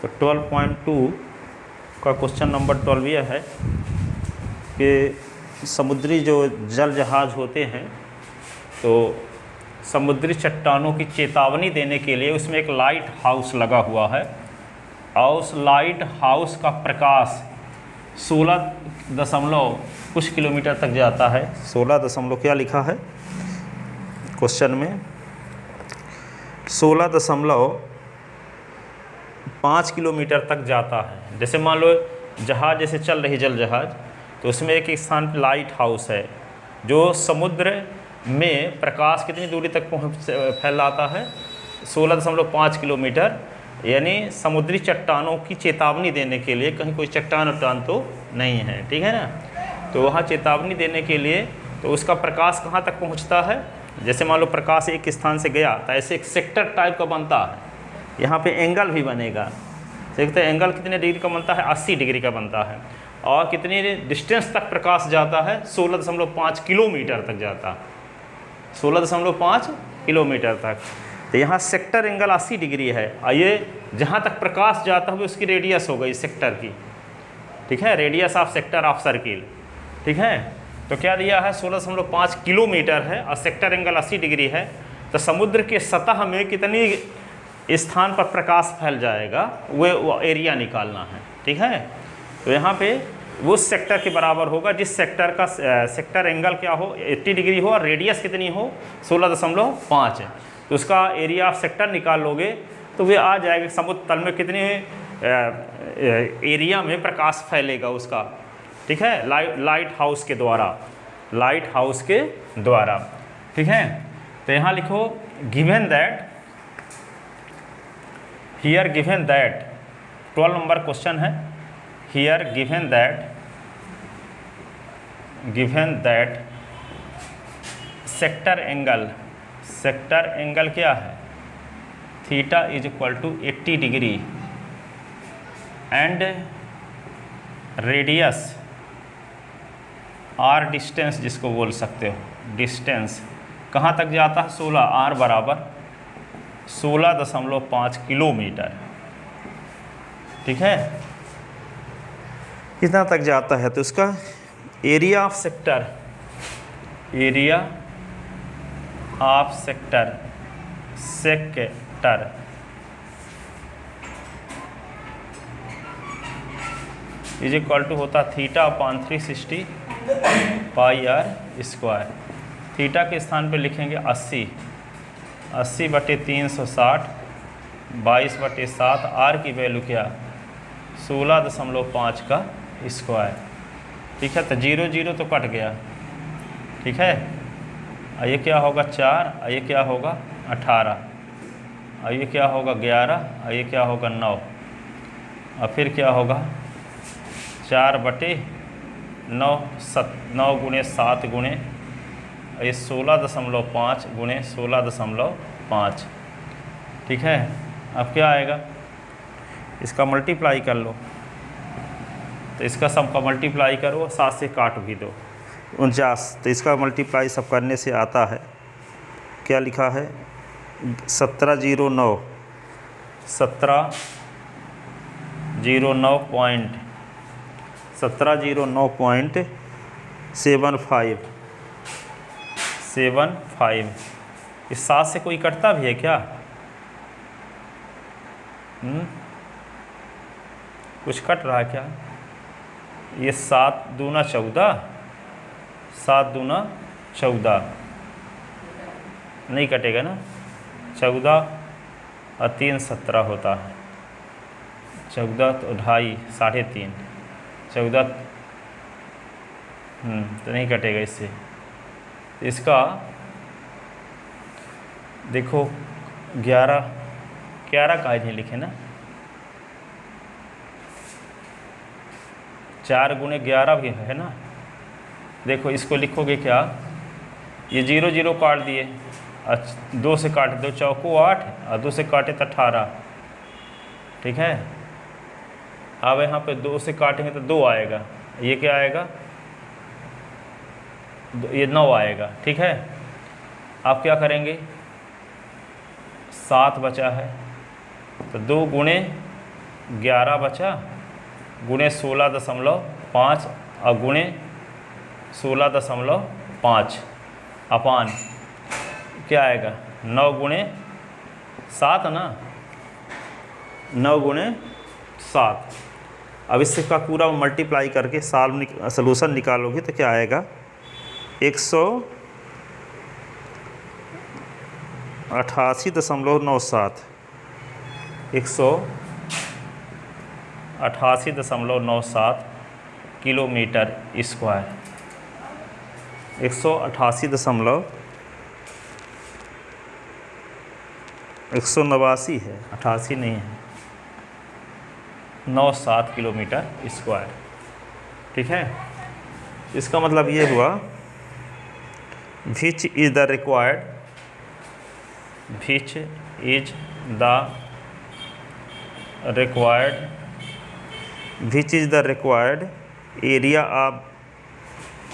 तो 12.2 का question number 12 यह है कि समुद्री जो जल जहाज़ होते हैं तो समुद्री चट्टानों की चेतावनी देने के लिए उसमें एक लाइट हाउस लगा हुआ है और उस लाइट हाउस का प्रकाश 16 दशमलव कुछ किलोमीटर तक जाता है। 16 दशमलव क्या लिखा है क्वेश्चन में, 16.5 किलोमीटर तक जाता है। जैसे मान लो जहाज़ जैसे चल रही जल जहाज़, तो उसमें एक स्थान पर लाइट हाउस है जो समुद्र में प्रकाश कितनी दूरी तक फैलाता है, 16.5 किलोमीटर। यानी समुद्री चट्टानों की चेतावनी देने के लिए, कहीं कोई चट्टान वट्टान तो नहीं है, ठीक है ना, तो वहाँ चेतावनी देने के लिए तो उसका प्रकाश कहाँ तक पहुँचता है। जैसे मान लो प्रकाश एक स्थान से गया तो ऐसे एक सेक्टर टाइप का बनता है, यहाँ पे एंगल भी बनेगा। देखते हैं एंगल कितने डिग्री का बनता है, 80 डिग्री का बनता है। और कितनी डिस्टेंस तक प्रकाश जाता है, 16.5 किलोमीटर तक जाता है, 16.5 किलोमीटर तक। तो यहाँ सेक्टर एंगल 80 डिग्री है और ये जहाँ तक प्रकाश जाता है उसकी रेडियस हो गई सेक्टर की, ठीक है, radius of sector of circle, ठीक है। तो क्या दिया है, 16.5 किलोमीटर है और सेक्टर एंगल 80 डिग्री है। तो समुद्र के सतह में कितनी स्थान पर प्रकाश फैल जाएगा वो एरिया निकालना है, ठीक है। तो यहाँ पे उस सेक्टर के बराबर होगा जिस सेक्टर का सेक्टर एंगल क्या हो, 80 डिग्री हो और रेडियस कितनी हो, 16.5 है। तो उसका एरिया ऑफ सेक्टर निकाल लोगे तो वे आ जाएगा समुद्र तल में कितने एरिया में प्रकाश फैलेगा उसका, ठीक है, लाइट हाउस के द्वारा, लाइट हाउस के द्वारा, ठीक है। तो यहाँ लिखो given that, here given that, 12 number question है। Here given that sector angle क्या है, theta is equal to 80 degree and radius R distance जिसको बोल सकते हो, डिस्टेंस कहाँ तक जाता है, 16, आर बराबर 16.5 किलोमीटर, ठीक है, कितना तक जाता है। तो उसका area of sector is equal to होता theta upon 360 pi are square. Theta के स्थान पे लिखेंगे 80 बटे 360, 22/7, आर की वैल्यू क्या, 16.5 का स्क्वायर, ठीक है। तो 0 0 तो कट गया, ठीक है। और ये क्या होगा 4, और ये क्या होगा 18, और ये क्या होगा 11, और ये क्या होगा 9, और फिर क्या होगा 4/9, 9 गुणे 7 गुणे ये 16.5 गुणे 16.5, ठीक है। अब क्या आएगा, इसका मल्टीप्लाई कर लो, तो इसका सब का मल्टीप्लाई करो, 7 से काट भी दो, 49। तो इसका मल्टीप्लाई सब करने से आता है, क्या लिखा है 1709 1709.75 इस 7 से कोई कटता भी है क्या, कुछ कट रहा है क्या, ये 7 दूना 14, 7 दूना 14 नहीं कटेगा ना, 14 और 3 17 होता है, 14 तो 2.5 3.5, 14 तो नहीं कटेगा इससे। इसका देखो 11 का नहीं लिखे ना, 4 गुणे 11 भी है ना। देखो इसको लिखोगे क्या, ये 0 0 काट दिए, 2 से काटे 2 चौको 8 और 2 से काटे तो 18, ठीक है। अब यहाँ पे 2 से काटेंगे तो 2 आएगा, ये क्या आएगा, ये 9 आएगा, ठीक है। आप क्या करेंगे, 7 बचा है तो 2 गुणे 11 बचा गुणे 16.5 और गुणे 16.5 अपान क्या आएगा 9 गुणे 7 ना, 9 गुणे 7। अब इसका पूरा मल्टीप्लाई करके सोल्यूशन निकालोगे तो क्या आएगा 188.97 188.97 किलोमीटर स्क्वायर। 189 है, 88 नहीं है, 97 किलोमीटर स्क्वायर। ठीक है, इसका मतलब ये हुआ which is the required area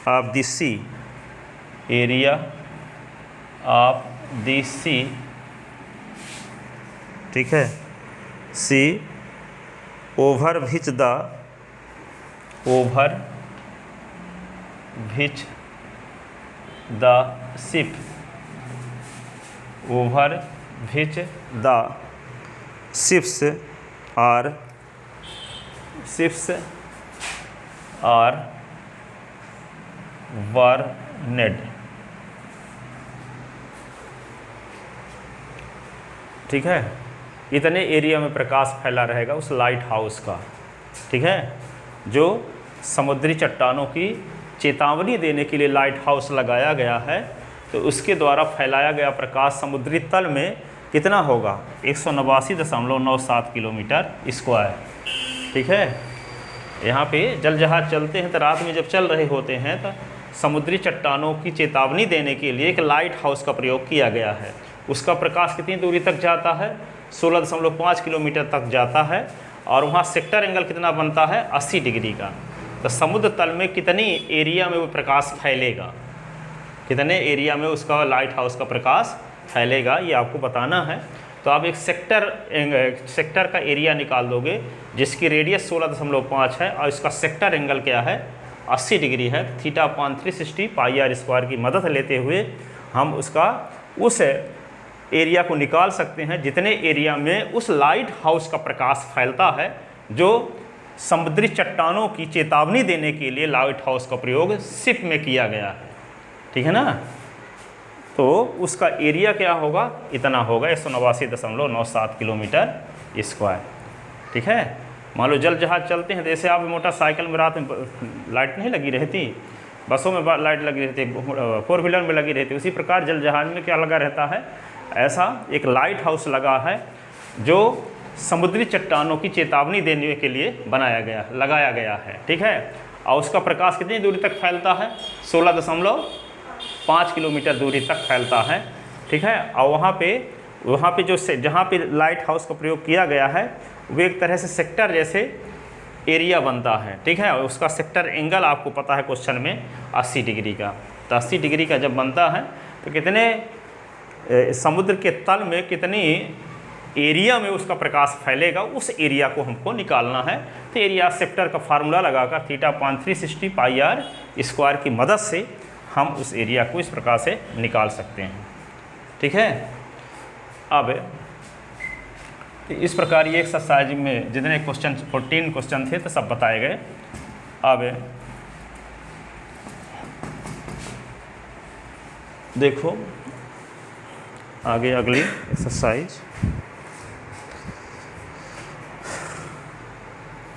of the sea, ठीक है, sea over which the ships are burned। ठीक है, इतने एरिया में प्रकाश फैला रहेगा उस लाइट हाउस का। ठीक है, जो समुद्री चट्टानों की चेतावनी देने के लिए लाइट हाउस लगाया गया है, तो उसके द्वारा फैलाया गया प्रकाश समुद्री तल में कितना होगा 189.97 किलोमीटर स्क्वायर। ठीक है, यहाँ पे जल जहाज चलते हैं तो रात में जब चल रहे होते हैं तो समुद्री चट्टानों की चेतावनी देने के लिए एक लाइट हाउस का प्रयोग किया गया है। उसका प्रकाश कितनी दूरी तक जाता है 16.5 किलोमीटर तक जाता है, और वहाँ सेक्टर एंगल कितना बनता है 80 डिग्री का। तो समुद्र तल में कितनी एरिया में वो प्रकाश फैलेगा, कितने एरिया में उसका लाइट हाउस का प्रकाश फैलेगा, ये आपको बताना है। तो आप एक सेक्टर का एरिया निकाल दोगे जिसकी रेडियस 16.5 है और इसका सेक्टर एंगल क्या है 80 डिग्री है। Theta upon 360 pi are square की मदद लेते हुए हम उस एरिया को निकाल सकते हैं जितने एरिया में उस लाइट हाउस का प्रकाश फैलता है, जो समुद्री चट्टानों की चेतावनी देने के लिए लाइट हाउस का प्रयोग शिप में किया गया है। ठीक है ना, तो उसका एरिया क्या होगा, इतना होगा 189.97 किलोमीटर स्क्वायर। ठीक है, मान लो जल जहाज चलते हैं, जैसे आप मोटरसाइकिल में रात में लाइट नहीं लगी रहती, बसों में लाइट लगी रहती, 4 व्हीलर में लगी रहती, उसी प्रकार जल जहाज में क्या लगा रहता है, ऐसा एक लाइट हाउस लगा है जो समुद्री चट्टानों की चेतावनी देने के लिए लगाया गया है। ठीक है, और उसका प्रकाश कितनी दूरी तक फैलता है 16.5 किलोमीटर दूरी तक फैलता है। ठीक है, और वहाँ पे जहाँ पे लाइट हाउस का प्रयोग किया गया है वो एक तरह से सेक्टर जैसे एरिया बनता है। ठीक है, और उसका सेक्टर एंगल आपको पता है क्वेश्चन में 80 डिग्री का। तो 80 डिग्री का जब बनता है तो कितने समुद्र के तल में कितनी एरिया में उसका प्रकाश फैलेगा, उस एरिया को हमको निकालना है। तो एरिया सेक्टर का फार्मूला लगाकर theta upon 360 pi are square की मदद से हम उस एरिया को इस प्रकार से निकाल सकते हैं। ठीक है, अब इस प्रकार ये एक्सरसाइज में जितने क्वेश्चन 14 क्वेश्चन थे तो सब बताए गए। अब देखो आगे अगली एक्सरसाइज